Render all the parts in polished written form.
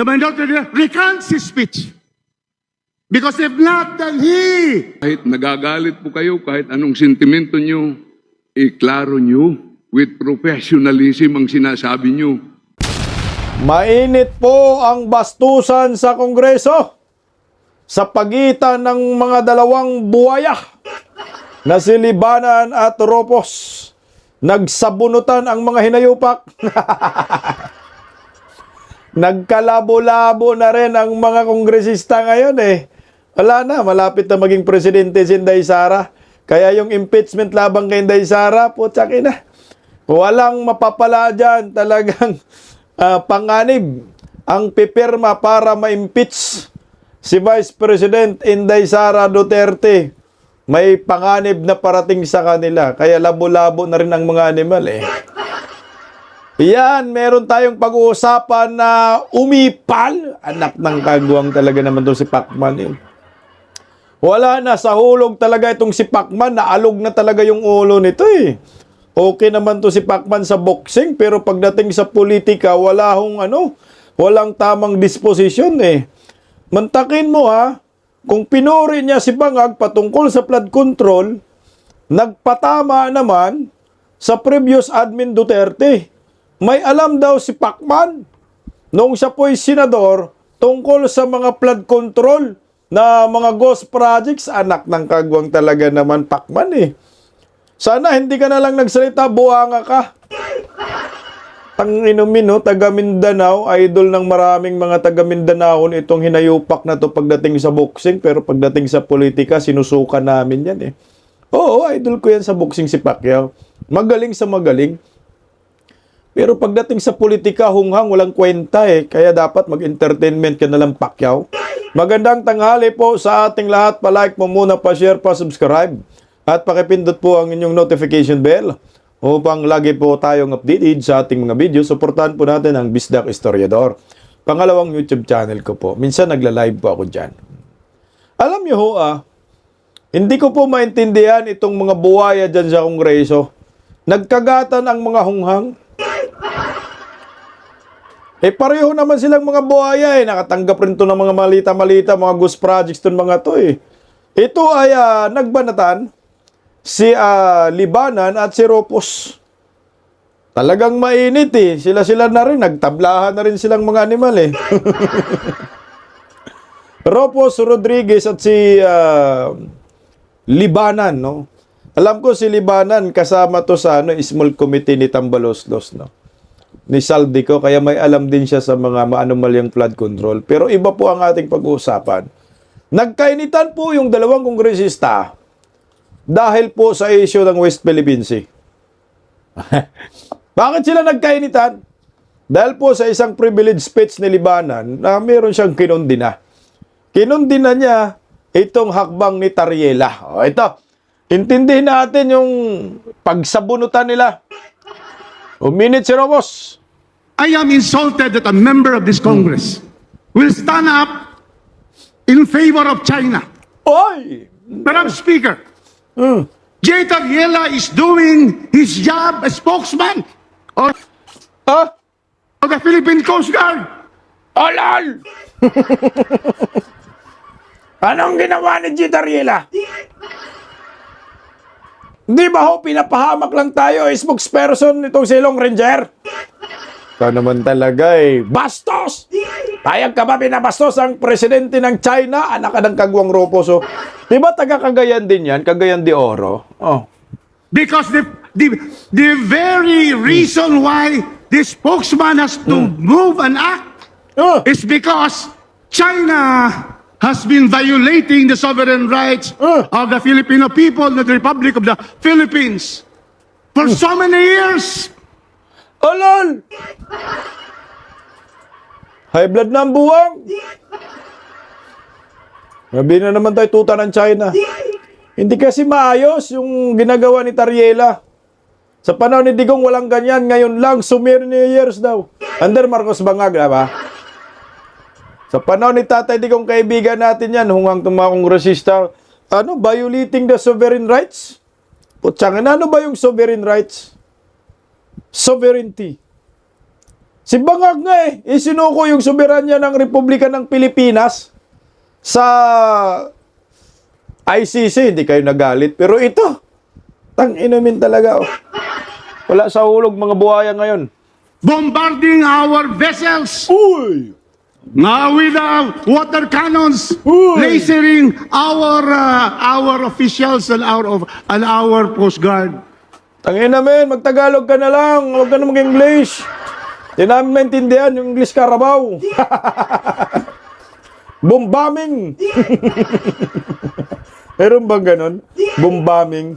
The minority leader recants his speech. Because if not, then he... Kahit nagagalit po kayo, kahit anong sentimento nyo, iklaro nyo with professionalism ang sinasabi nyo. Mainit po ang bastusan sa Kongreso sa pagitan ng mga dalawang buwaya na si Libanan at Ropos. Nagsabunutan ang mga hinayupak. Nagkalabo-labo na rin ang mga kongresista ngayon eh. Wala na, malapit na maging presidente si Inday Sara. Kaya yung impeachment labang kay Inday Sara, putsak ina. Walang mapapala dyan, talagang panganib ang pipirma para ma-impeach si Vice President Inday Sara Duterte. May panganib na parating sa kanila. Kaya labo-labo na rin ang mga animal eh. Yan, meron tayong pag-uusapan na umipal. Anak ng kagwang talaga naman to si Pacman eh. Wala na, sa hulog talaga itong si Pacman. Naalog na talaga yung ulo nito eh. Okay naman to si Pacman sa boxing, pero pagdating sa politika, walang tamang disposisyon eh. Mantakin mo ha, kung pinuri niya si Bangag patungkol sa flood control, nagpatama naman sa previous admin Duterte. May alam daw si Pacman noong siya po'y senador tungkol sa mga flood control na mga ghost projects. Anak ng kagwang talaga naman Pacman eh. Sana hindi ka na lang nagsalita, buwanga ka. Tanginumin no, taga Mindanao, idol ng maraming mga taga Mindanao itong hinayupak na to pagdating sa boxing, pero pagdating sa politika, sinusuka namin yan eh. Oo, idol ko yan sa boxing si Pacquiao. Magaling sa magaling. Pero pagdating sa politika, hunghang, walang kwenta eh. Kaya dapat mag-entertainment ka na lang, Pacquiao. Magandang tanghali po sa ating lahat. Pa-like mo muna, pa-share, pa-subscribe. At pakipindot po ang inyong notification bell upang lagi po tayong updated sa ating mga video. Suportahan po natin ang Bisdak Historiador. Pangalawang YouTube channel ko po. Minsan nagla-live po ako dyan. Alam niyo ho hindi ko po maintindihan itong mga buwaya dyan sa Kongreso. Nagkagatan ang mga hunghang. Pareho naman silang mga buhaya eh. Nakatanggap rin to ng mga malita-malita, mga ghost projects to mga to eh. Ito ay nagbanatan si Libanan at si Ropos. Talagang mainit eh. Sila-sila na rin. Nagtablahan na rin silang mga animal eh. Ropos Rodriguez at si Libanan, no? Alam ko si Libanan kasama to sa small committee ni Tambaloslos, no? Ni Saldico, kaya may alam din siya sa mga maanomalyang flood control. Pero iba po ang ating pag-uusapan. Nagkainitan po yung dalawang kongresista dahil po sa issue ng West Philippine Sea. Bakit sila nagkainitan? Dahil po sa isang privilege speech ni Libanan na meron siyang kinundina. Kinundina niya itong hakbang ni Tariela. O ito, intindihin natin yung pagsabunutan nila. Uminit si Ramos. I am insulted that a member of this Congress will stand up in favor of China. Oy! Madam Speaker, Jay Tariela is doing his job as spokesman of the Philippine Coast Guard. Alal! Anong ginawa ni G. Tariela? Di ba ho, pinapahamak lang tayo, spokesperson nitong silong Ranger? Ito naman talaga eh. Bastos! Payag ka ba pinabastos ang presidente ng China? Anak ka ng kagwang Roposo. Di ba taga Cagayan din yan? Cagayan de Oro. Oh. Because the very reason why this spokesman has to move and act is because China has been violating the sovereign rights of the Filipino people, the Republic of the Philippines, for so many years. Alal! High blood na ang buwang. Sabi na naman tayo tuta ng China. Hindi kasi maayos yung ginagawa ni Tariela. Sa panahon ni Digong walang ganyan. Ngayon lang, years daw. Under Marcos Bangag, ba? Sa panahon ni Tatay Digong, kaibigan natin yan, hungang itong mga kongresista, violating the sovereign rights? Putsang, ano ba yung sovereign rights? Sovereignty. Si Bangag nga isinuko yung soberanya ng Republika ng Pilipinas sa ICC. Hindi kayo nagalit. Pero ito, tang-inamin talaga. Oh. Wala sa hulog mga buhaya ngayon. Bombarding our vessels. Uy! Now with water cannons, Uy! lasering our officials and our Coast Guard. Tang-inamin, magtagalog ka na lang. Huwag ka na mag-English. Hindi namin maintindihan yung English Carabao. Bombaming. Meron bang ganon? Bombaming.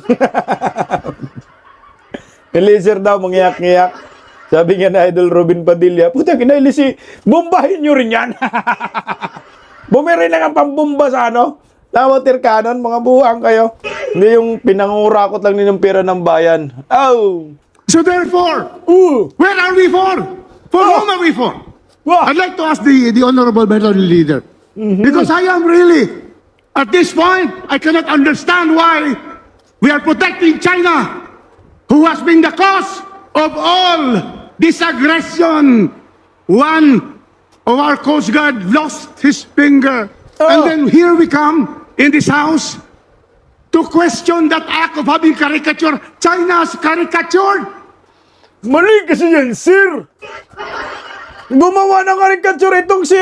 Eliezer daw, mangyak-ngyak. Sabi nga na Idol Robin Padilla, puta, kinailisi, bombahin nyo rin yan. Bumiri lang ang pambomba sa water cannon, mga buhang kayo. Hindi yung pinangurakot lang ninyong pera ng bayan. Oh! So therefore, where are we for? For whom are we for? I'd like to ask the Honorable Minority Leader. Because I am really, at this point, I cannot understand why we are protecting China, who has been the cause of all this aggression. One of our Coast Guard lost his finger. And then here we come in this house to question that act of having caricature. China's caricatured. Mali kasi yan, sir. Gumawa ng caricature itong si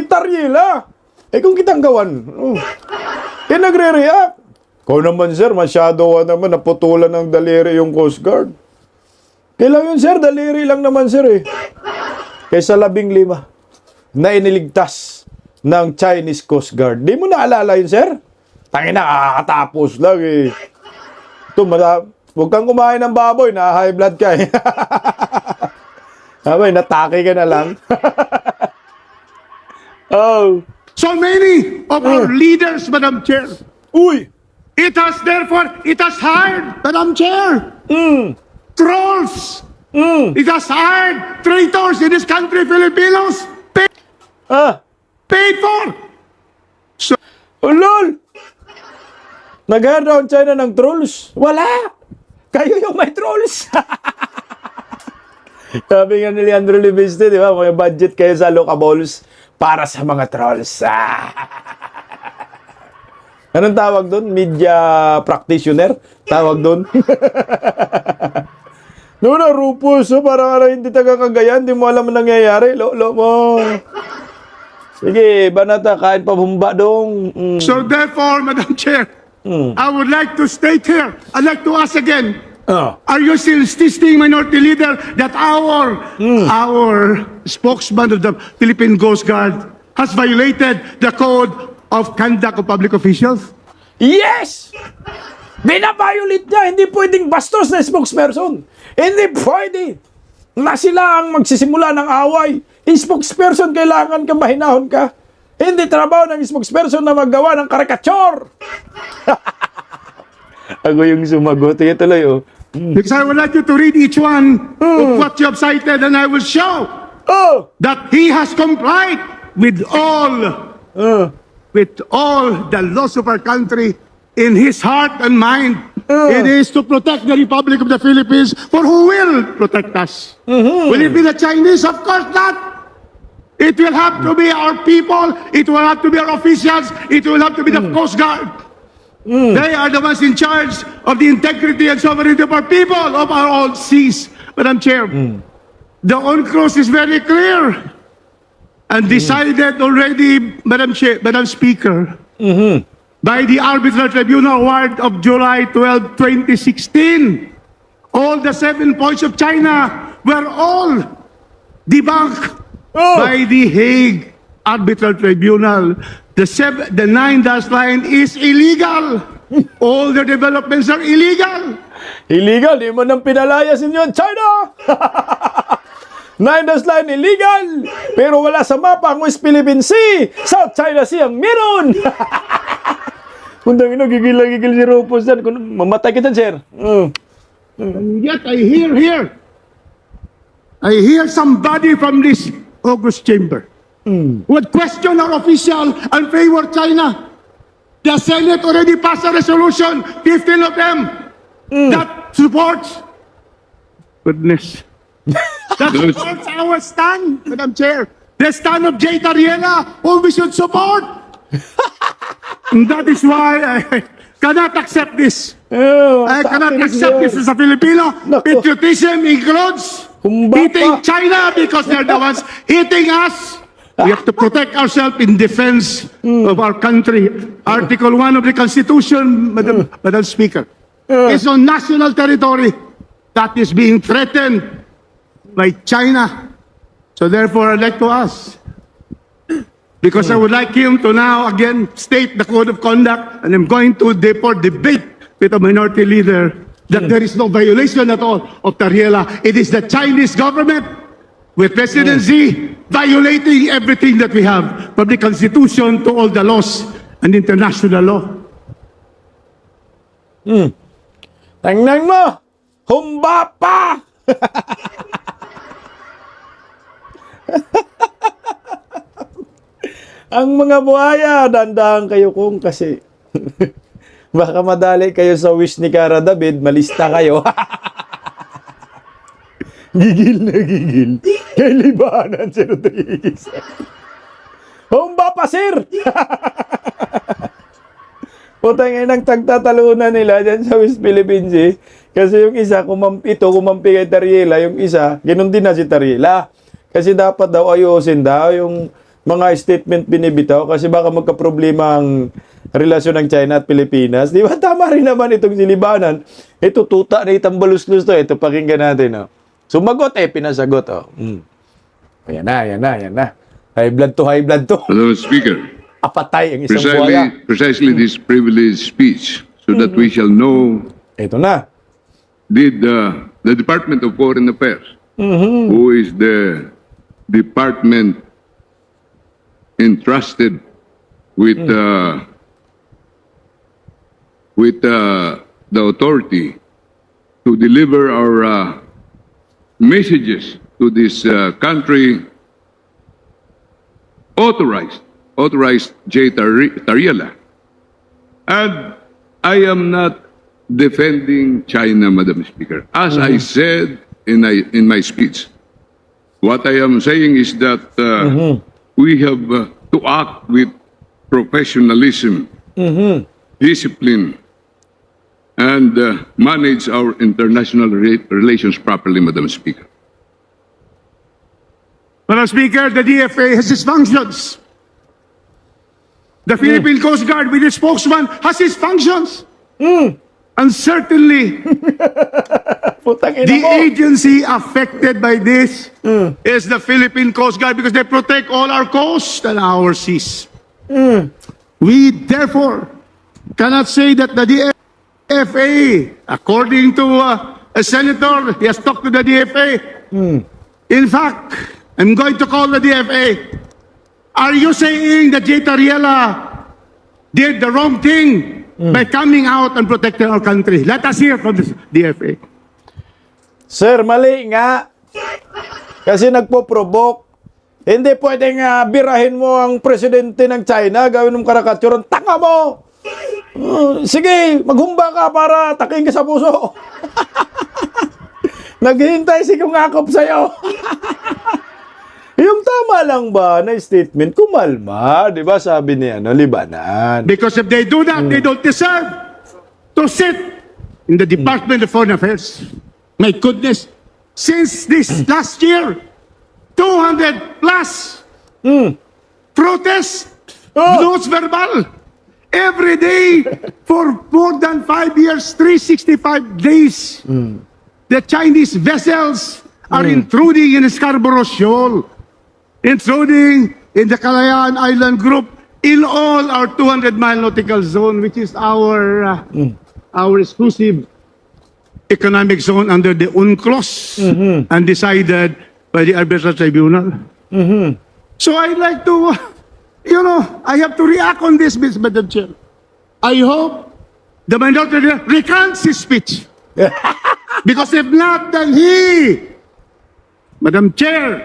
Tariela. Kung kitang gawan. Nagre-react. Kung naman, sir, masyado naman naputulan ng daliri yung Coast Guard. Kailan yun, sir? Daliri lang naman, sir, Kaysa 15 na iniligtas ng Chinese Coast Guard. Di mo naalala yun, sir? Tangina, kakatapos lang, Ito, huwag kang kumain ng baboy, na high blood ka, Abay, natake ka na lang. Oh. So many of our leaders, Madam Chair. Uy! It has hired, Madam Chair, trolls. It has hired traitors in this country, Filipinos, paid for. Lol! Nag-hire daw ang China ng trolls? Wala! Kayo yung may trolls! Sabi nga ni Leandro Libiste, di ba? May budget kayo sa locables para sa mga trolls. Anong tawag doon? Media practitioner? Tawag doon? Noon na, Rufus, parang hindi taga-Cagayan, hindi mo alam ang nangyayari. Lolo mo. Sige, banata, kain pa bumba dong. So therefore, Madam Chair, I would like to state here, I'd like to ask again, are you still insisting, Minority Leader, that our spokesman of the Philippine Coast Guard has violated the Code of Conduct of Public Officials? Yes! Binabiolate niya, hindi pwedeng bastos na spokesperson. Hindi pwede na sila ang magsisimula ng away. Spokesperson, kailangan ka, mahinahon ka. Hindi trabaho ng spokesperson na maggawa ng karikature. Ako yung sumagot. Ito tuloy, Because I would like you to read each one of what you have cited, and I will show that he has complied with all the laws of our country. In his heart and mind, it is to protect the Republic of the Philippines. For who will protect us? Will it be the Chinese? Of course not. It will have to be our people. It will have to be our officials. It will have to be the Coast Guard. They are the ones in charge of the integrity and sovereignty of our people, of our own seas. Madam Chair, the UNCLOS is very clear and decided already, Madam Speaker, by the Arbitral Tribunal Award of July 12, 2016. All the 7 points of China were all debunked by the Hague Arbitral Tribunal. The 9-dash line is illegal. All the developments are illegal. Illegal, di mo nang pinalayas ninyo, China! 9-dash line illegal! Pero wala sa mapa ang West Philippine Sea! South China Sea ang meron! Kundang gigil si Rufus dyan. Mamatay kita, sir. And yet I hear somebody from this August chamber would question our official and favor China. The Senate already passed a resolution, 15 of them, that supports. Goodness. That's our stand, Madam Chair. The stand of J. Tariela, who we should support. And that is why I cannot accept this. I cannot accept this as a Filipino. Nako. Patriotism includes Humbaba. hitting China because they're the ones hitting us. We have to protect ourselves in defense of our country. Article 1 of the Constitution, Madam Speaker, is on national territory that is being threatened by China. So therefore, I'd like to ask, because I would like him to now again state the code of conduct, and I'm going to debate with a minority leader that there is no violation at all of Tariela. It is the Chinese government with President Xi violating everything that we have, from the Constitution to all the laws and international law. Tingnan mo! Humba pa! Ang mga buhaya, dandahan kayo kung kasi baka madali kayo sa wish ni Cara David, malista kayo. Gigil na gigil. Kay libanan si Rodriguez. Humba pa, sir! Putang inang tagtatalunan nila dyan sa West Philippines eh. Kasi yung isa, kumampi kay Tariela, yung isa, ganun din na si Tariela. Kasi dapat daw ayusin daw yung mga statement binibitaw kasi baka magka-problema ang relasyon ng China at Pilipinas. Di ba? Tama rin naman itong silibanan. Ito, tuta na itang balus-lus to. Ito, pakinggan natin. Oh. Sumagot pinasagot. Oh. Ayan na. High blood to. Madam Speaker, Apatay ang isang buhaya. precisely this privileged speech so that we shall know, Ito na. did the Department of Foreign Affairs, who is the department entrusted with the authority to deliver our messages to this country, authorized J. Tariela. And I am not defending China, Madam Speaker. As I said in my speech, what I am saying is that we have to act with professionalism, discipline, and manage our international relations properly, Madam Speaker. Madam Speaker, the DFA has its functions. The Philippine Coast Guard with its spokesman has its functions. And certainly, Putang ina the mo. agency affected by this is the Philippine Coast Guard because they protect all our coast and our seas. We therefore cannot say that the DFA, according to a senator, he has talked to the DFA. In fact, I'm going to call the DFA. Are you saying that J. Tariela did the wrong thing by coming out and protecting our country? Let us hear from the DFA. Sir, mali nga. Kasi nagpo-provoke. Hindi pwedeng birahin mo ang presidente ng China, gawin mong karikaturan. Tanga mo! Sige, maghumba ka para taking ka sa puso. Naghihintay si kung akop sa'yo. Yung tama lang ba na statement, kumalma. Di ba sabi niya, libanan. Because if they do that, they don't deserve to sit in the Department of Foreign Affairs. My goodness, since this last year, 200 plus protests, notes verbal, every day for more than 5 years, 365 days. The Chinese vessels are intruding in Scarborough Shoal, intruding in the Kalayaan Island Group, in all our 200-mile nautical zone, which is our exclusive economic zone under the UNCLOS and decided by the Arbitral Tribunal. So I'd like to, I have to react on this, Madam Chair. I hope the minority leader recants his speech. Because if not, then Madam Chair,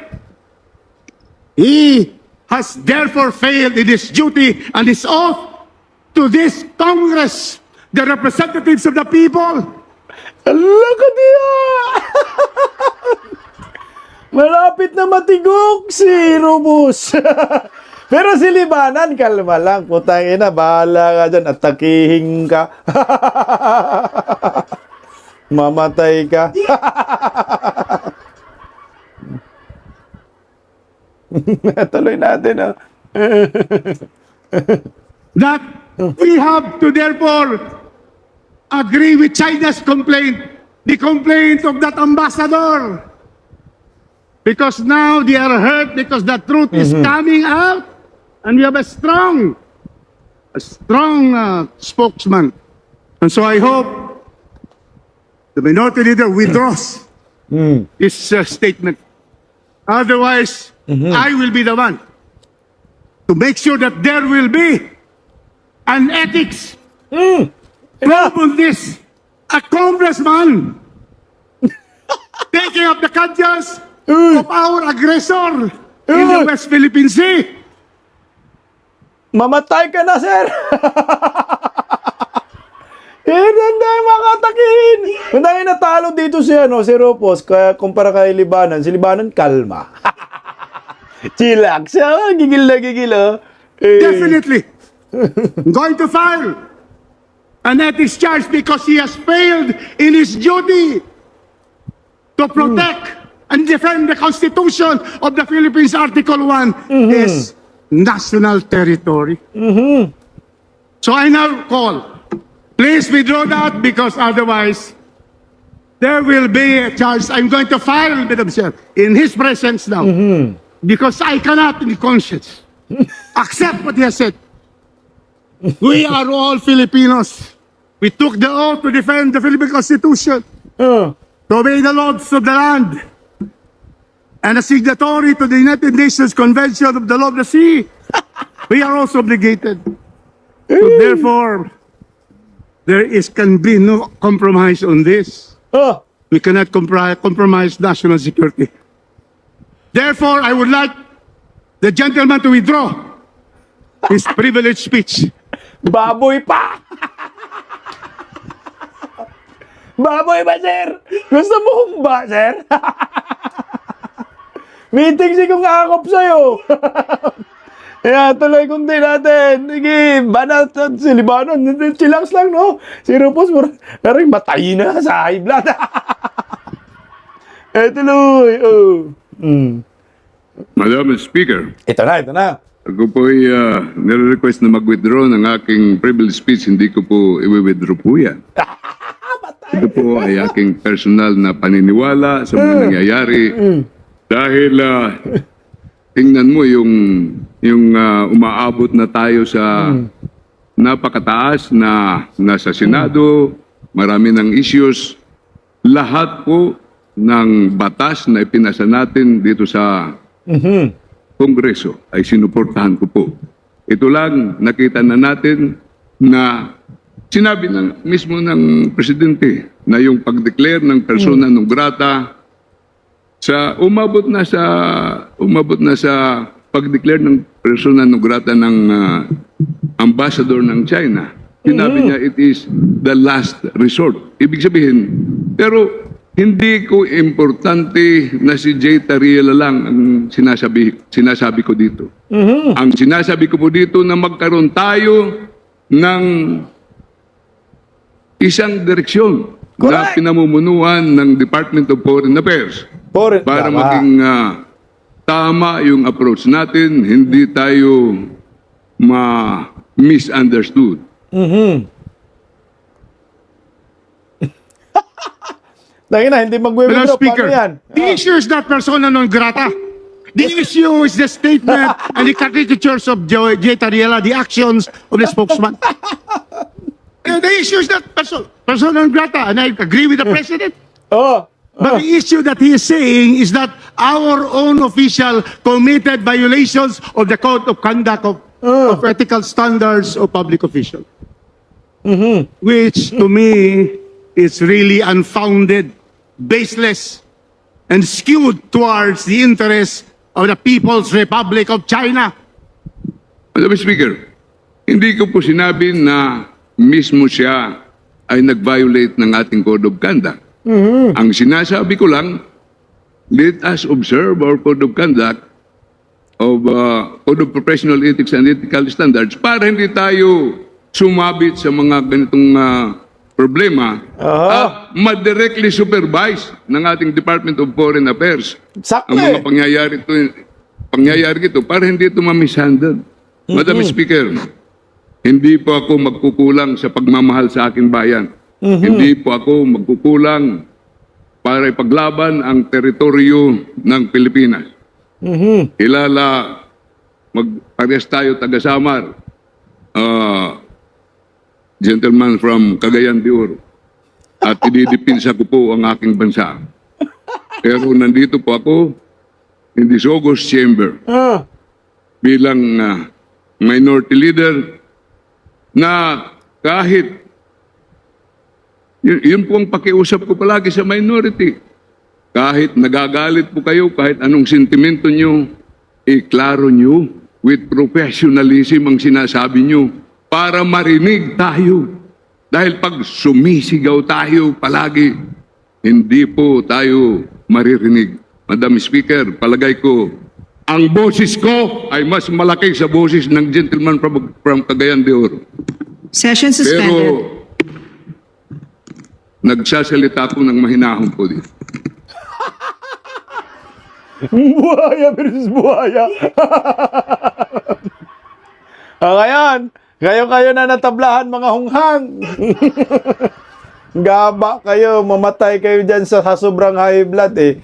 he has therefore failed in his duty and his oath to this Congress, the representatives of the people. Look at Malapit na matigok si Rubus. Pero si Libanan, kalma lang. Putang ina, bahala ka dyan. Atakihin ka. Mamatay ka. Tuloy natin, ah. That we have to therefore agree with China's complaint, the complaint of that ambassador. Because now they are hurt because the truth is coming out and we have a strong spokesman. And so I hope the minority leader withdraws his statement. Otherwise, I will be the one to make sure that there will be an ethics probe on this. A congressman taking up the cudgels of our aggressor in the West Philippine Sea. Mamatay ka na, sir! Hindi makatakin! Kung tayo natalo dito si Ropos, kaya kumpara kay Libanan, si Libanan, kalma. Chillax siya, gigil na gigil, oh. Definitely. I'm going to file an ethics charge because he has failed in his duty to protect and defend the Constitution of the Philippines. Article 1 is national territory. So I now call, please withdraw that because otherwise there will be a charge. I'm going to file, Madam Chair, in his presence now because I cannot in conscience accept what he has said. We are all Filipinos. We took the oath to defend the Philippine Constitution, to obey the laws of the land, and a signatory to the United Nations Convention of the Law of the Sea. We are also obligated. So therefore, can be no compromise on this. We cannot compromise national security. Therefore, I would like the gentleman to withdraw his privileged speech. Baboy pa! Baboy ba, sir? Gusto mo humba, sir? Meeting si kung akop sa'yo. Kaya tuloy kundi natin. Sige, banat si Libanon. Chillax lang, no? Si Rupos, parang matay na sa high blood. Tuloy. Madam Speaker, Ito na. ako po ay nire-request na mag-withdraw ng aking privilege speech. Hindi ko po i-withdraw po yan. Ito po ay aking personal na paniniwala sa mga nangyayari. Dahil tingnan mo yung umaabot na tayo sa napakataas na nasa Senado, marami ng issues. Lahat po ng batas na ipinasa natin dito sa Kongreso ay sinuportahan ko po. Ito lang, nakita na natin na sinabi mismo ng Presidente na yung pag-declare ng persona non grata umabot na sa pag-declare ng persona non grata ng ambassador ng China. Sinabi niya it is the last resort. Ibig sabihin, pero hindi ko importante na si Jay Tariela lang ang sinasabi ko dito. Ang sinasabi ko po dito na magkaroon tayo ng isang direksyon na pinamumunuan ng Department of Foreign Affairs para maging tama yung approach natin, hindi tayo misunderstood. Hindi Madam magwe-withdraw. Speaker, Paano yan? the issue is not persona non grata. The issue is the statement and the caricatures of J. Tariela, the actions of the spokesman. The issue is not persona non grata, and I agree with the President. But the issue that he is saying is that our own official committed violations of the Code of Conduct of Ethical Standards of Public Officials. Which, to me, is really unfounded, baseless, and skewed towards the interests of the People's Republic of China. Madam Speaker, hindi ko po sinabi na mismo siya ay nag-violate ng ating Code of Conduct. Ang sinasabi ko lang, let us observe our code of conduct of code of professional ethics and ethical standards para hindi tayo sumabit sa mga ganitong problema at ma-directly supervise ng ating Department of Foreign Affairs Sakto ang mga eh. pangyayari ito para hindi ito ma-mishandle. Madam Speaker, hindi po ako magkukulang sa pagmamahal sa aking bayan. Hindi po ako magkukulang para ipaglaban ang teritoryo ng Pilipinas. Kilala, magpares tayo taga-Samar, gentleman from Cagayan de Oro, at ididipinsa ko po ang aking bansa. Pero nandito po ako in this August chamber bilang minority leader na kahit yun po ang pakiusap ko palagi sa minority. Kahit nagagalit po kayo, kahit anong sentimento nyo, iklaro nyo with professionalism ang sinasabi nyo para marinig tayo. Dahil pag sumisigaw tayo palagi, hindi po tayo maririnig. Madam Speaker, palagay ko, ang boses ko ay mas malaki sa boses ng gentleman from Cagayan de Oro. Session suspended. Pero nagsasalita po ng mahinahon po dito. Buhaya versus buhaya. Ngayon kayo na natablahan mga hunghang. Gaba kayo, mamatay kayo dyan sa sobrang high blood eh.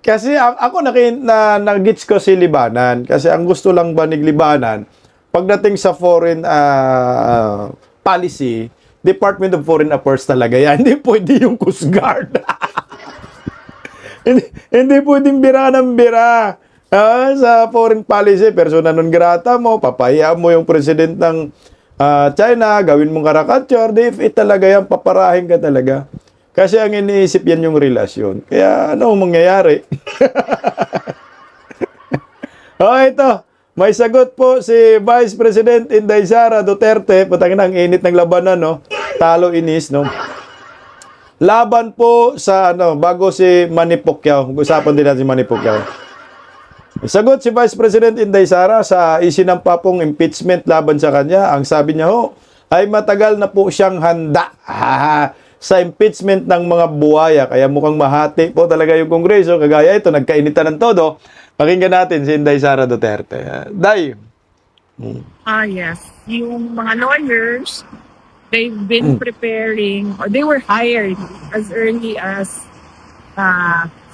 Kasi ako nag-gets ko si Libanan. Kasi ang gusto lang ba ni Libanan, pagdating sa foreign policy, Department of Foreign Affairs talaga yan. Hindi pwede yung Coast Guard. hindi pwedeng bira ng bira. Sa foreign policy, persona non grata mo, papaya mo yung president ng China, gawin mong karakature, talaga yan, paparahin ka talaga. Kasi ang iniisip yan yung relasyon. Kaya ano mangyayari? Ito. May sagot po si Vice President Inday Sara Duterte. Putang ina, ang init ng labanan, no? Talo inis, no? Laban po sa, bago si Manny Pacquiao. Usapan din natin si Manny Pacquiao. Sagot si Vice President Inday Sara sa isinampa pong impeachment laban sa kanya. Ang sabi niya ay matagal na po siyang handa sa impeachment ng mga buhaya. Kaya mukhang mahati po talaga yung Kongreso. Kagaya ito, nagkainitan ng todo. Pakinggan natin si Inday Sara Duterte. Day. Yes. Yung mga lawyers, they've been preparing, or they were hired as early as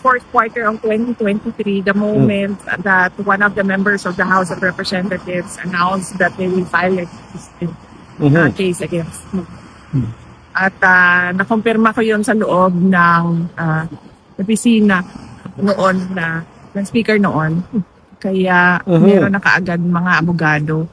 fourth quarter of 2023, the moment that one of the members of the House of Representatives announced that they will file a case against me. At nakumpirma ko yun sa loob ng opisina noon ng speaker noon. Kaya meron na kaagad mga abogado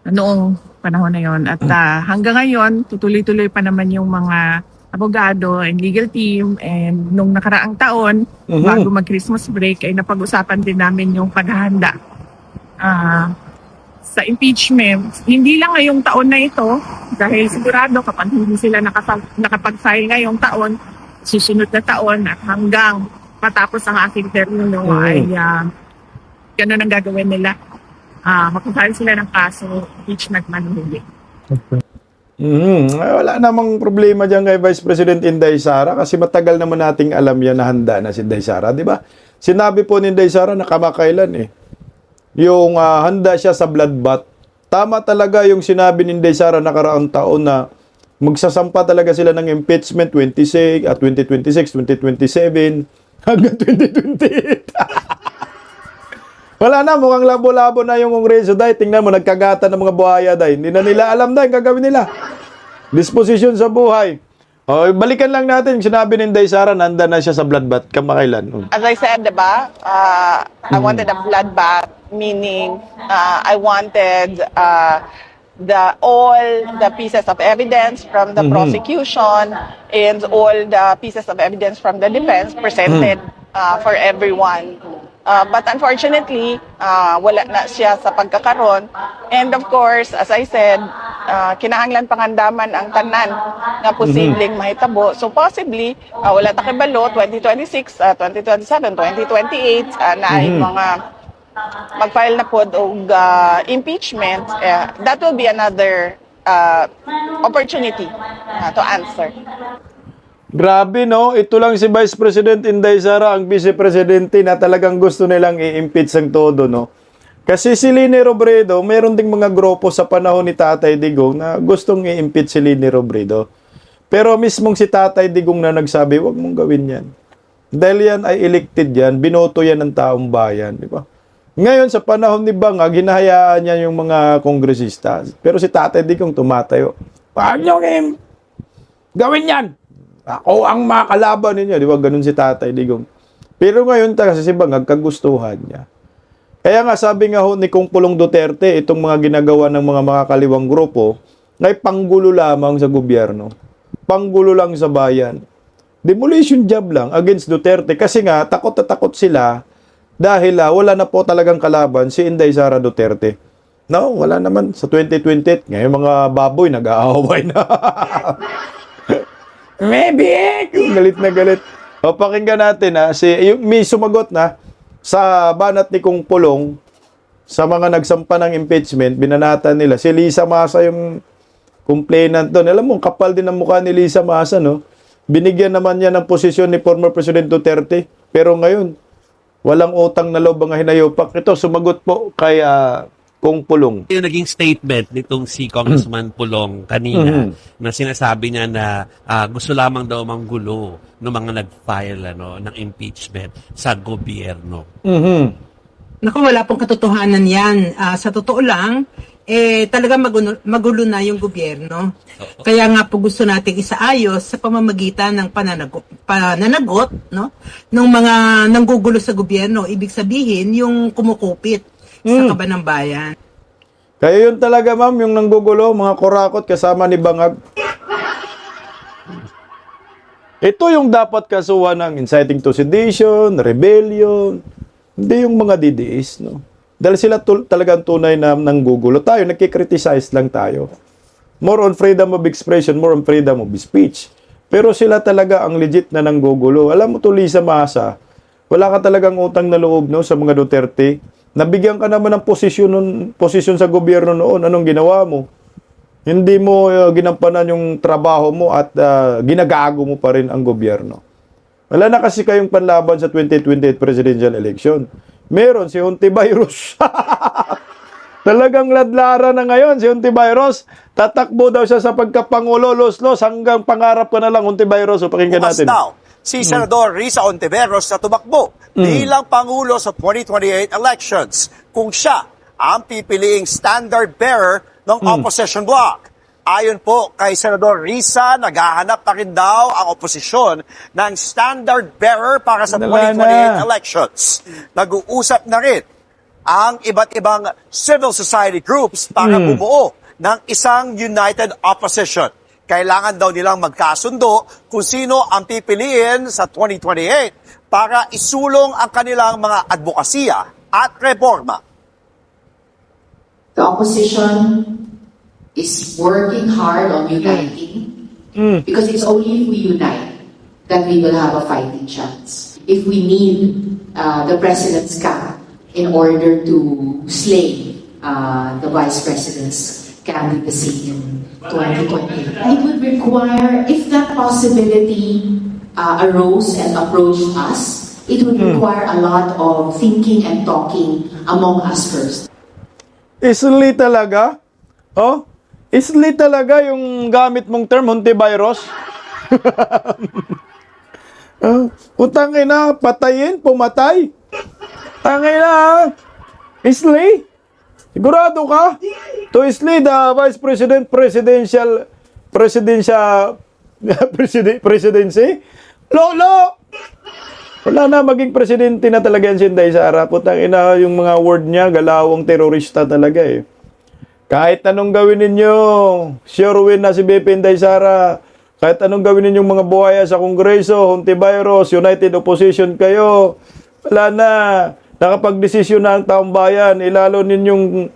noong panahon na yon. At hanggang ngayon, tutuloy-tuloy pa naman yung mga abogado and legal team. And nung nakaraang taon, bago mag-Christmas break, ay napag-usapan din namin yung paghahanda sa impeachment. Hindi lang ngayong taon na ito, dahil sigurado kapag hindi sila nakapag-file ngayong taon, susunod na taon at hanggang matapos ang aking termino ay gano'n ang gagawin nila. Makapahal sila ng kaso, impeachment man huli. Wala namang problema dyan kay Vice President Inday Sara kasi matagal naman nating alam yan na handa na si Inday Sara, di ba? Sinabi po ni Inday Sara na kamakailan yung handa siya sa bloodbath. Tama talaga yung sinabi ni Inday Sara nakaraang taon na magsasampa talaga sila ng impeachment 2026, 2027, hanggang 2028. Wala na, mukhang labo-labo na yung Kongreso, Day. Tingnan mo, nagkagatan ng mga buhaya, Day. Hindi na nila alam, Day, gagawin nila. Disposition sa buhay. Balikan lang natin yung sinabi ni Inday Sara, nanda na siya sa bloodbath. Kamakailan? As I said, diba, I wanted a bloodbath, meaning I wanted all the pieces of evidence from the prosecution and all the pieces of evidence from the defense presented for everyone. But unfortunately, wala na siya sa pagkakaroon. And of course, as I said, kinahanglan pangandaman ang tanan nga posibleng mahitabo. So possibly, wala ta kibalo 2026, 2027, 2028 na ay mga mag-file na pod og impeachment. That will be another opportunity to answer. Grabe, no? Ito lang si Vice President Inday Sara, ang Vice Presidente na talagang gusto nilang i-impeach ang todo, no? Kasi si Leni Robredo, meron ding mga grupo sa panahon ni Tatay Digong na gustong i-impeach si Leni Robredo. Pero mismong si Tatay Digong na nagsabi, wag mong gawin yan. Dahil yan ay elected yan, binoto yan ng taong bayan, di ba? Ngayon, sa panahon ni Bangag, hinahayaan niya yung mga kongresista. Pero si Tatay Digong tumatayo. Wag nyo gawin yan! Ako ang makalaban ninyo. Di ba? Ganun si Tatay Digong. Pero ngayon, kasi si Bangag, kagustuhan niya. Kaya nga, sabi nga ho ni Kong Pulong Duterte, itong mga ginagawa ng mga makakaliwang grupo, ay panggulo lamang sa gobyerno. Panggulo lang sa bayan. Demolition job lang against Duterte. Kasi nga, takot na takot sila dahil wala na po talagang kalaban si Inday Sara Duterte. No, wala naman. Sa 2020, ngayon mga baboy, nag-aaway na. Maybe! Galit na galit. O, pakinggan natin may sumagot na sa banat ni Kong Pulong sa mga nagsampa ng impeachment, binanatan nila. Si Lisa Masa yung complainant doon. Alam mo, kapal din ang mukha ni Lisa Masa, no? Binigyan naman niya ng posisyon ni former President Duterte. Pero ngayon, walang utang na loob ang hinayopak. Ito, sumagot po kay Kong Pulong. Yung naging statement nitong si Congressman Pulong kanina na sinasabi niya na gusto lamang daw manggulo ng mga nag-file ng impeachment sa gobyerno. Naku, wala pong katotohanan yan. Sa totoo lang, talaga magulo na yung gobyerno. Kaya nga po gusto nating isaayos sa pamamagitan ng pananagot no, ng mga nanggugulo sa gobyerno. Ibig sabihin, yung kumukupit sa kaban ng bayan. Kaya yun talaga, ma'am, yung nanggugulo, mga kurakot kasama ni Bangag. Ito yung dapat kasuhan ng inciting to sedition, rebellion, hindi yung mga DDS, no? Dahil sila talagang tunay na nanggugulo. Tayo, nagkikriticize lang tayo. More on freedom of expression, more on freedom of speech. Pero sila talaga ang legit na nanggugulo. Alam mo to, Lisa Masa, wala ka talagang utang na loob, no, sa mga Duterte. Nabigyan ka naman ng posisyon sa gobyerno noon. Anong ginawa mo? Hindi mo ginampanan yung trabaho mo at ginagago mo pa rin ang gobyerno. Wala na kasi kayong panlaban sa 2028 presidential election. Meron si Hontiveros. Talagang ladlara na ngayon si Hontiveros. Tatakbo daw siya sa pagkapangulo, los-los, hanggang pangarap ka na lang, Hontiveros. O, pakinggan natin. Daw, si Senador Risa Hontiveros na tumakbo bilang Pangulo sa 2028 elections kung siya ang pipiliing standard bearer ng opposition bloc. Ayon po kay Senador Risa, naghahanap na rin daw ang oposisyon ng standard bearer para sa 2028 elections. Nag-uusap na rin ang iba't ibang civil society groups para bumuo ng isang united opposition. Kailangan daw nilang magkasundo kung sino ang pipiliin sa 2028 para isulong ang kanilang mga advokasya at reforma. The opposition is working hard on uniting because it's only if we unite that we will have a fighting chance. If we need the president's camp in order to slay the vice president's candidacy in 2020, it would require, if that possibility arose and approached us, it would require a lot of thinking and talking among us first. Isli talaga? Oh? Isli talaga yung gamit mong term, Hontiveros? Utangin na, patayin, pumatay. Tangin na, Isli? Sigurado ka? To Isli, the Vice President, presidency? Lolo! Wala na, maging presidente na talaga yan si Inday Sara. Putang ina, yung mga word niya, galawang terorista talaga eh. Kahit anong gawin ninyo, sure win na si BP Inday Sara. Kahit anong gawin ninyong mga buhaya sa Kongreso, Hontiveros, United Opposition kayo, wala na. Nakapag-desisyon na ang taong bayan, ilalo ninyong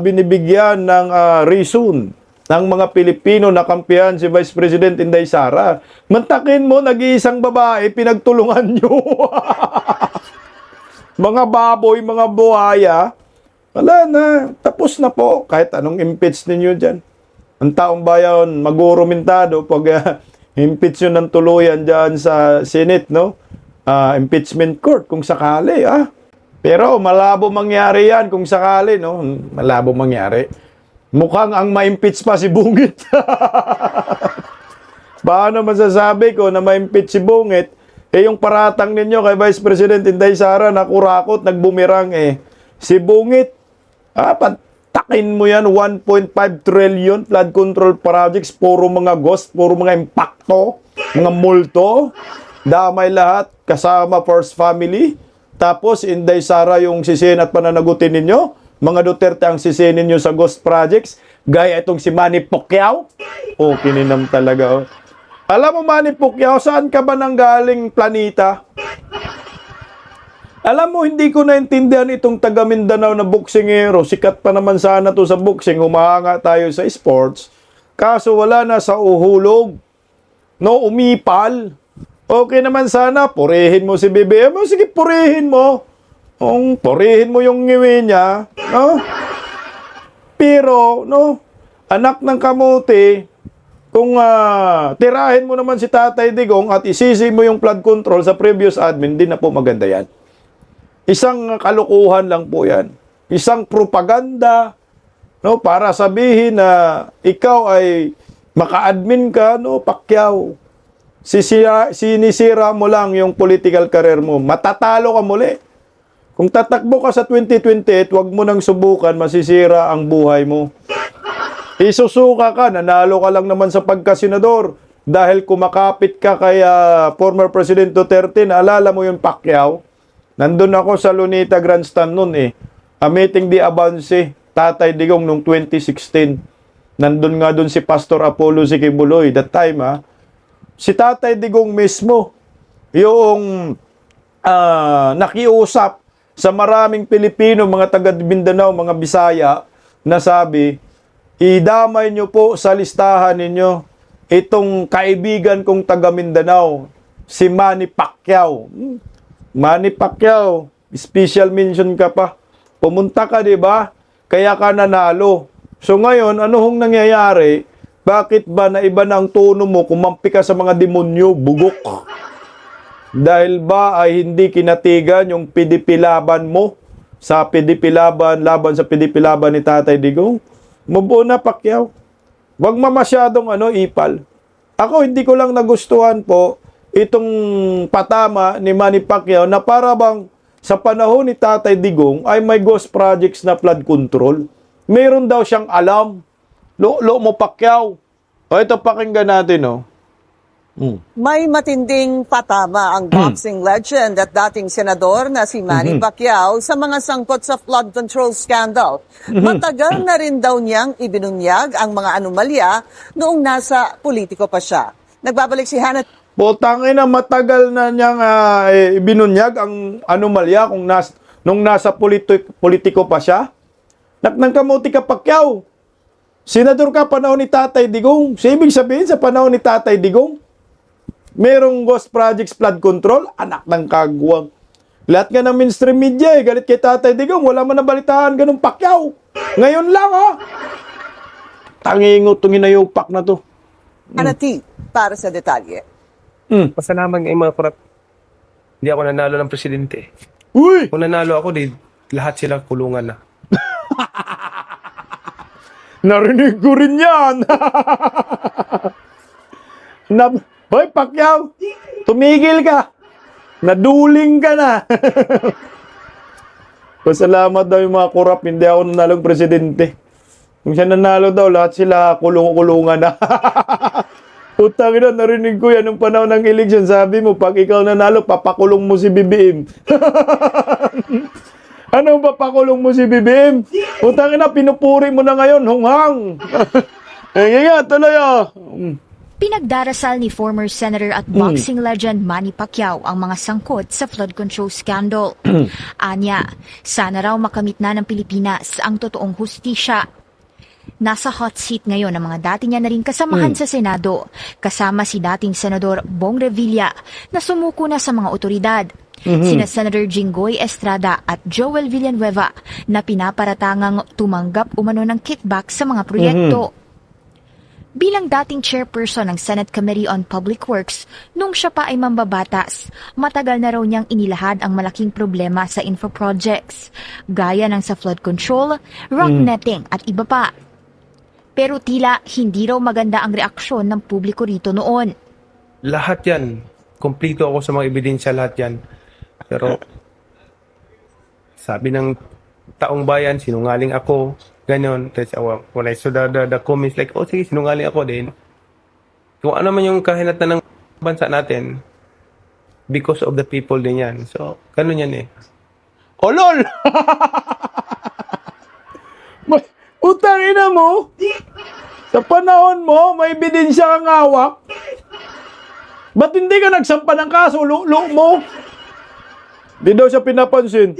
binibigyan ng reason ng mga Pilipino na kampihan si Vice President Inday Sara. Mantakin mo, nag-iisang babae, pinagtulungan nyo. Mga baboy, mga buhaya, wala na, tapos na po. Kahit anong impeach ninyo dyan. Ang taong bayan, magurumintado pag impeach nyo ng tuluyan dyan sa Senate, no? Impeachment court, kung sakali, Pero malabo mangyari yan kung sakali, no? Malabo mangyari. Mukhang ang ma-impeach pa si Bungit. Paano masasabi ko na ma-impeach si Bungit? Yung paratang ninyo kay Vice President Inday Sara, nakurakot, nagbumirang Si Bungit, patakin mo yan, 1.5 trillion flood control projects, puro mga ghost, puro mga impacto, mga multo, damay lahat, kasama first family. Tapos, Inday Sara yung sisihin at pananagutin ninyo. Mga Duterte ang sisihin ninyo sa ghost projects. Gaya itong si Manny Pacquiao. Kininam talaga. Alam mo, Manny Pacquiao, saan ka ba nanggaling planeta? Alam mo, hindi ko naintindihan itong taga Mindanao na boksingero. Sikat pa naman sana to sa boxing. Humahanga tayo sa sports. Kaso wala na sa uhulog. No, umipal. Okay naman sana, purihin mo si BBM. Sige, purihin mo. Purihin mo yung ngiwi niya. No? Pero, no, anak ng kamote, kung tirahin mo naman si Tatay Digong at isisi mo yung flood control sa previous admin, di na po maganda yan. Isang kalukuhan lang po yan. Isang propaganda, no, para sabihin na ikaw ay maka-admin ka, no, Pacquiao. Sinisira mo lang yung political career mo. Matatalo ka muli. Kung tatakbo ka sa 2028, wag mo nang subukan, masisira ang buhay mo. Isusuka ka, nanalo ka lang naman sa pagkasenador dahil kumakapit ka kay former President Duterte. Naalala mo yung Pacquiao? Nandun ako sa Lunita Grandstand noon meeting the Avance, Tatay Digong nung 2016. Nandun nga dun si Pastor Apollo Sikibuloy. That time, si Tatay Digong mismo yung nakiusap sa maraming Pilipino, mga taga Mindanao, mga Bisaya, na sabi, idamay nyo po sa listahan ninyo itong kaibigan kong taga Mindanao, si Manny Pacquiao. Manny Pacquiao, special mention ka pa. Pumunta ka, di ba? Kaya ka nanalo. So ngayon, ano hong nangyayari? Bakit ba na iba na ang tono mo? Kumampi ka sa mga demonyo, bugok. Dahil ba ay hindi kinatigan yung PDP laban mo sa PDP laban sa PDP laban ni Tatay Digong? Mabuo na, Pacquiao. Wag mamasyadong ipal. Ako hindi ko lang nagustuhan po itong patama ni Manny Pacquiao na para bang sa panahon ni Tatay Digong ay may ghost projects na flood control. Meron daw siyang alam. Lo mo, Pacquiao. Ito pakinggan natin, May matinding patama ang boxing legend at dating senador na si Manny Pacquiao sa mga sangkot sa flood control scandal. Matagal na rin daw niyang ibinunyag ang mga anomalya noong nasa politiko pa siya. Nagbabalik si Hannah. Putangin na, matagal na niyang ibinunyag ang anomalya nung nasa politiko pa siya. Nang kamuti ka, Pacquiao. Senador ka panahon ni Tatay Digong. So, ibig sabihin sa panahon ni Tatay Digong, merong ghost projects flood control, anak ng kagwang. Lahat nga ng mainstream media, galit kay Tatay Digong, wala man nabalitaan ganung Pacquiao. Ngayon lang, Tangingo itong hinayupak na to. Anati para sa detalye. Pasalamat ng mga korap. Hindi ako nanalo ng presidente. Uy! Kung nanalo ako, lahat sila kulungan na. Narinig ko rin yan. Hoy, Pacquiao, tumigil ka. Naduling ka na. Pasalamat daw yung mga korap, hindi ako nanalong presidente. Kung siya nanalo daw, lahat sila kulungan na. Putang ina, narinig ko yan nung panahon ng election. Sabi mo, pag ikaw nanalo, papakulong mo si BBM. Ano papakulong mo si BBM? Putang ina, pinupuri mo na ngayon, hunghang. Tuloy. Pinagdarasal ni former senator at boxing legend Manny Pacquiao ang mga sangkot sa flood control scandal. Anya, sana raw makamit na ng Pilipinas ang totoong hustisya. Nasa hot seat ngayon ang mga dati niya na rin kasamahan sa Senado, kasama si dating Senador Bong Revilla na sumuko na sa mga otoridad. Sina Senator Jinggoy Estrada at Joel Villanueva na pinaparatangang tumanggap umano ng kickback sa mga proyekto. Bilang dating chairperson ng Senate Committee on Public Works, nung siya pa ay mambabatas, matagal na raw niyang inilahad ang malaking problema sa infra projects, gaya ng sa flood control, rock netting at iba pa. Pero tila hindi raw maganda ang reaksyon ng publiko rito noon. Lahat yan. Kompleto ako sa mga ebidensya, lahat yan. Pero, sabi ng taong bayan, sinungaling ako, ganyan. When I saw the comments, like, oh sige, sinungaling ako din. Kung ano man yung kahinatan ng bansa natin, because of the people din yan. So, ganun yan eh. Oh, lol! Utang ina mo! Sa panahon mo, may ebidensya kang hawak. Ba't hindi ka nagsampa ng kaso? Lulo mo? Di daw siya pinapansin.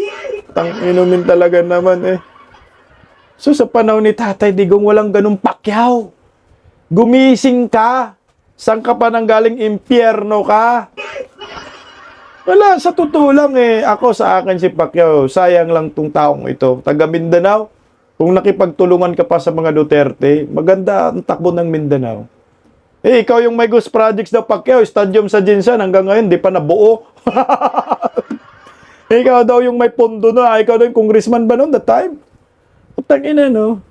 Inumin talaga naman eh. So sa panahon ni Tatay Digong, walang ganung pakyaw. Gumising ka. Saan ka pa nang galing, impyerno ka? Wala, sa totoo lang eh. Ako sa akin si Pacquiao, sayang lang tong taong ito. Taga Mindanao. Kung nakipagtulungan ka pa sa mga Duterte, maganda ang takbo ng Mindanao. Eh, ikaw yung may ghost projects na Pacquiao, stadium sa Jinsan, hanggang ngayon, di pa nabuo. Ikaw daw yung may pondo na, ikaw daw yung congressman ba noon that time? Utang ina, no?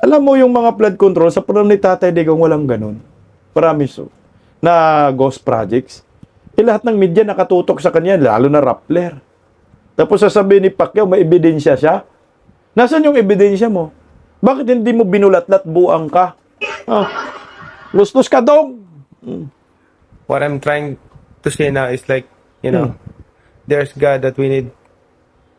Alam mo yung mga flood control, sa panahon ni Tatay Digong walang ganun. Promise, oh. Na ghost projects. Eh, lahat ng media nakatutok sa kanya, lalo na Rappler. Tapos sasabihin ni Pacquiao, may ebidensya siya. Nasaan yung ebidensya mo? Bakit hindi mo binulatlat, buang ka? Ah, lustos ka dong. What I'm trying to say now is like, you know, there's God that we need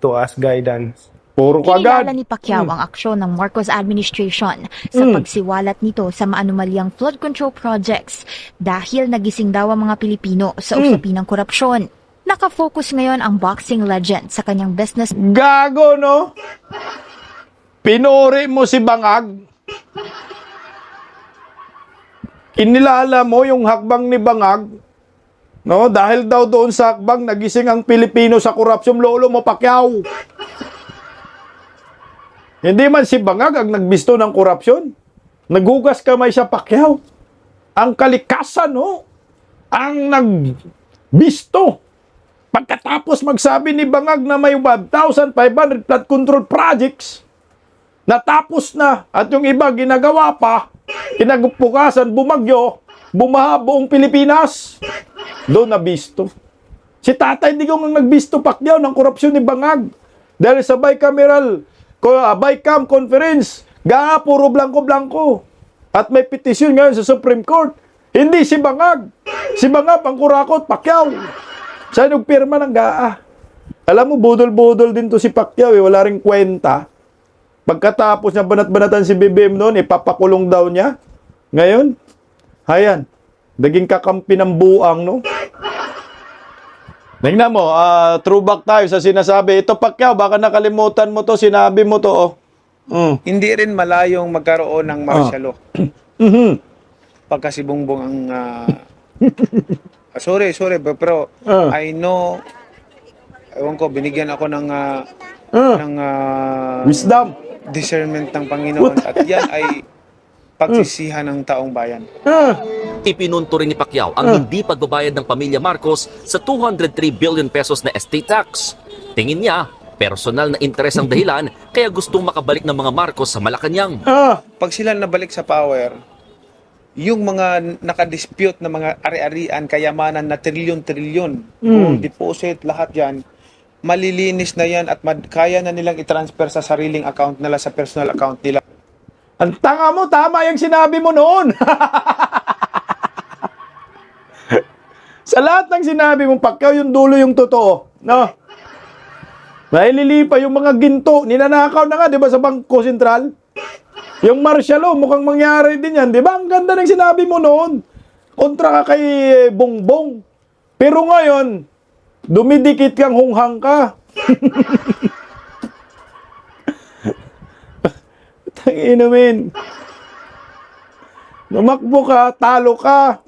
to ask guidance. Puro ka agad. Kinilala ni Pacquiao ang aksyon ng Marcos administration sa pagsiwalat nito sa maanumalyang flood control projects dahil nagising daw ang mga Pilipino sa usapin ng korupsyon. Nakafocus ngayon ang boxing legend sa kanyang business. Gago, no? Pinuri mo si Bangag. Kinilala mo yung hakbang ni Bangag. No, dahil daw doon sa hakbang nagising ang Pilipino sa korupsyon, lolo mo Pacquiao. Hindi man si Bangag ang nagbisto ng korupsyon. Naghugas kamay sa Pacquiao. Ang kalikasan, no? Ang nagbisto. Pagkatapos magsabi ni Bangag na may 1,500 flood control projects, natapos na at yung iba ginagawa pa, kinagpukasan, bumagyo, bumaha buong Pilipinas. Doon nabisto. Si Tatay Digong ang nagbisto Pacquiao ng korupsyon ni Bangag. Dahil sa Bicam conference, puro blanco-blanco. At may petisyon ngayon sa Supreme Court. Hindi si Bangag. Si Bangag ang kurakot, Pacquiao. Siya nagpirma ng GAA. Alam mo, budol-budol din to si Pacquiao eh. Wala ring kwenta. Pagkatapos niya banat-banatan si BBM noon, ipapakulong daw niya. Ngayon, hayan. Naging kakampi ng buang, no? Tingnan mo, throwback tayo sa sinasabi. Ito Pacquiao, baka nakalimutan mo to, sinabi mo to, oh. Hindi rin malayong magkaroon ng martial law. Pagka si Bongbong ang... sorry, pero I know, ewan ko, binigyan ako ng wisdom, discernment ng Panginoon at yan ay pagsisihan ng taong bayan. Ipinunto rin ni Pacquiao ang hindi pagbabayad ng pamilya Marcos sa 203 billion pesos na estate tax. Tingin niya, personal na interes ang dahilan kaya gustong makabalik ng mga Marcos sa Malacanang. Pag sila nabalik sa power, yung mga nakadispute na mga ari-arian, kayamanan na trilyon-trilyon, deposit, lahat yan, malilinis na yan at kaya na nilang i-transfer sa sariling account nila, sa personal account nila. Ang tanga mo, tama yung sinabi mo noon. Sa lahat ng sinabi mong Pacquiao, yung dulo yung totoo. No? Nahililipa yung mga ginto, ninanakaw na nga, di ba, sa Bangko Sentral? Yung martial law, mukhang mangyari din yan. Di ba? Ang ganda ng sinabi mo noon. Kontra ka kay Bongbong. Pero ngayon, dumidikit kang hunghang ka. Tanginumin. Lumakbo ka, talo ka.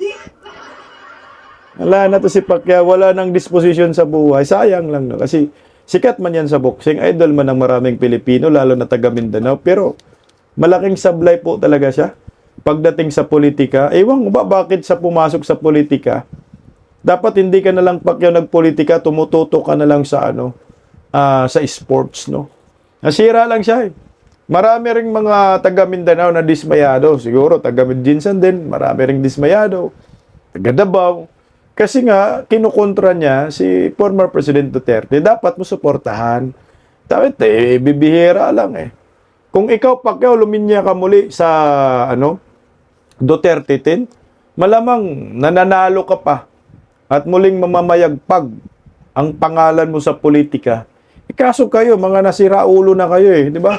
Wala na to si Pacquiao, wala nang disposition sa buhay. Sayang lang na kasi sikat man yan sa boxing, idol man ng maraming Pilipino, lalo na taga Mindanao. Pero malaking sablay po talaga siya. Pagdating sa politika, ewan mo ba bakit sa pumasok sa politika, dapat hindi ka na lang Pacquiao nagpolitika, tumututo ka na lang sa sa sports, no? Nasira lang siya eh. Marami ring mga taga Mindanao na dismayado. Siguro taga Midjinsan din, marami ring dismayado. Taga Davao. Kasi nga, kinukontra niya si former President Duterte. Dapat mo suportahan. Dapat bibihira lang eh. Kung ikaw, Pacquiao, luminya ka muli sa Duterte 10, malamang nananalo ka pa at muling mamamayagpag ang pangalan mo sa politika. Kaso kayo, mga nasira ulo na kayo eh, di ba?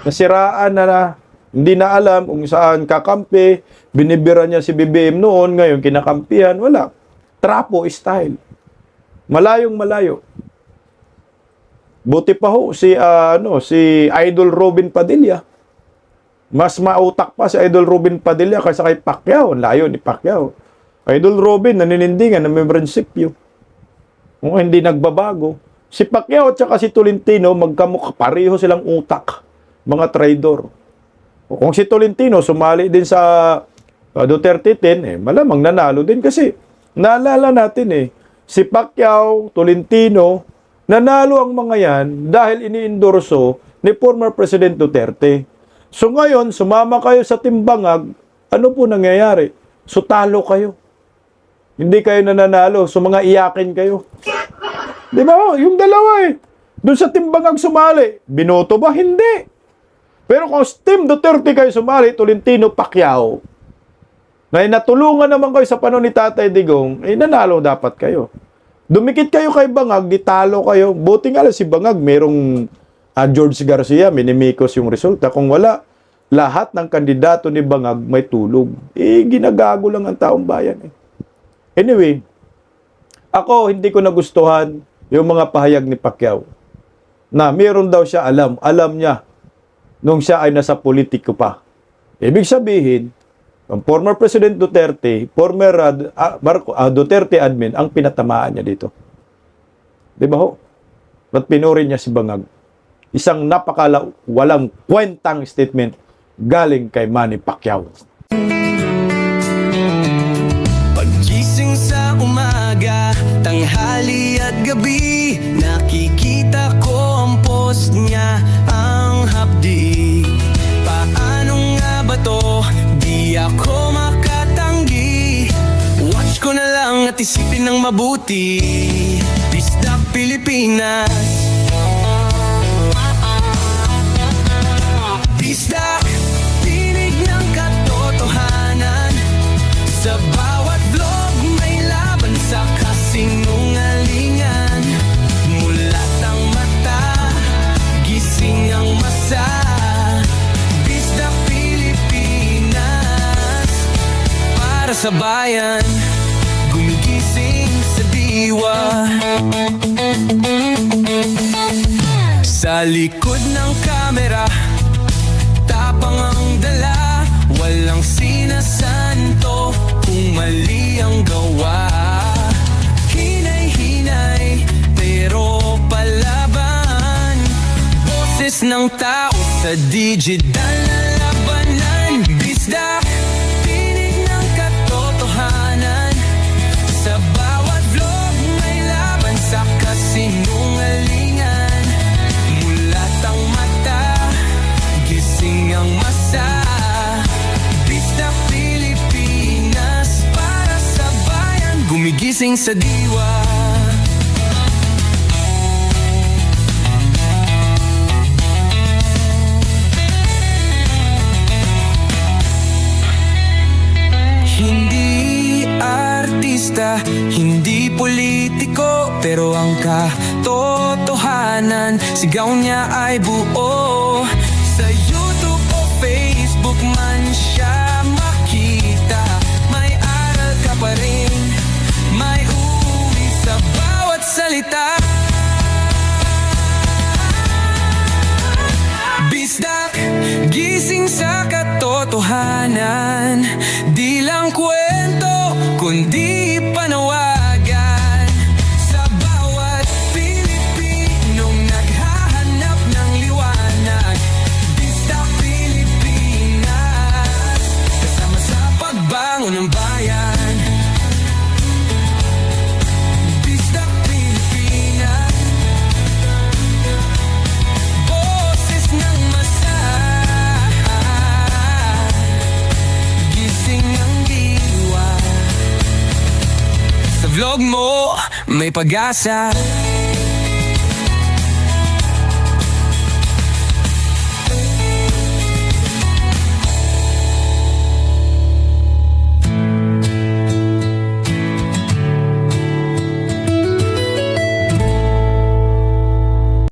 Nasiraan na, hindi na alam kung saan kakampi, binibira niya si BBM noon, ngayon kinakampihan, wala. Trapo style. Malayong malayo. Buti pa ho si Idol Robin Padilla. Mas mautak pa si Idol Robin Padilla kaysa kay Pacquiao. Ang layo ni Pacquiao. Idol Robin naninindigan ng membership. Kung hindi nagbabago. Si Pacquiao at saka si Tolentino magkamukha, pareho silang utak. Mga traidor. O kung si Tolentino sumali din sa Duterte 10, malamang nanalo din kasi naalala natin si Pacquiao, Tolentino, nanalo ang mga yan dahil iniendorso ni former President Duterte. So ngayon, sumama kayo sa timbangag, ano po nangyayari? So talo kayo. Hindi kayo nananalo, so mga iyakin kayo. Di ba? Yung dalawa doon sa timbangag sumali, binoto ba? Hindi. Pero kung Team Duterte kayo sumali, Tolentino, Pacquiao, na natulungan naman kayo sa panahon ni Tatay Digong, nanalo dapat kayo. Dumikit kayo kay Bangag, di talo kayo. Buti nga lang si Bangag, merong George Garcia, minimikos yung resulta. Kung wala, lahat ng kandidato ni Bangag may tulog. Ginagago lang ang taong bayan. Anyway, ako hindi ko nagustuhan yung mga pahayag ni Pacquiao na meron daw siya alam niya nung siya ay nasa politiko pa. Ibig sabihin, ang former President Duterte, former Duterte admin, ang pinatamaan niya dito. Di ba ho? Ba't pinuri niya si Bangag? Isang walang kwentang statement galing kay Manny Pacquiao. Pagising sa umaga, tanghali at gabi, nakikita ko ang post niya, ang hapdi. Paano nga ba to? Di ako makatanggi. Watch ko na lang at isipin ng mabuti. Bisdak Pilipinas. Bisdak, tinig ng katotohanan. Sa bawat vlog may laban sa kasinungalingan. Mulat ang mata, gising ang masa. Bisdak Pilipinas, para sa bayan, gumigising sa diwa. Sa likod ng kamera, tapang ang dala, walang sinasanto kung mali ang gawa. Hinay-hinay, pero palaban. Boses ng tao sa digital na labanan. Bisdak, tinig ng katotohanan. Sa bawat vlog may laban sa kasinungalingan. Mulat ang mata, gising ang masa. Bisdak Pilipinas, para sa bayan, gumigising sa diwa. Hindi artista, hindi politiko, pero ang katotohanan, sigaw niya ay buo. Sa YouTube o Facebook man siya makita, may aral ka pa rin, may uwi sa bawat salita. Bisdak, gising sa katotohanan. Sa vlog mo, may pag-asa.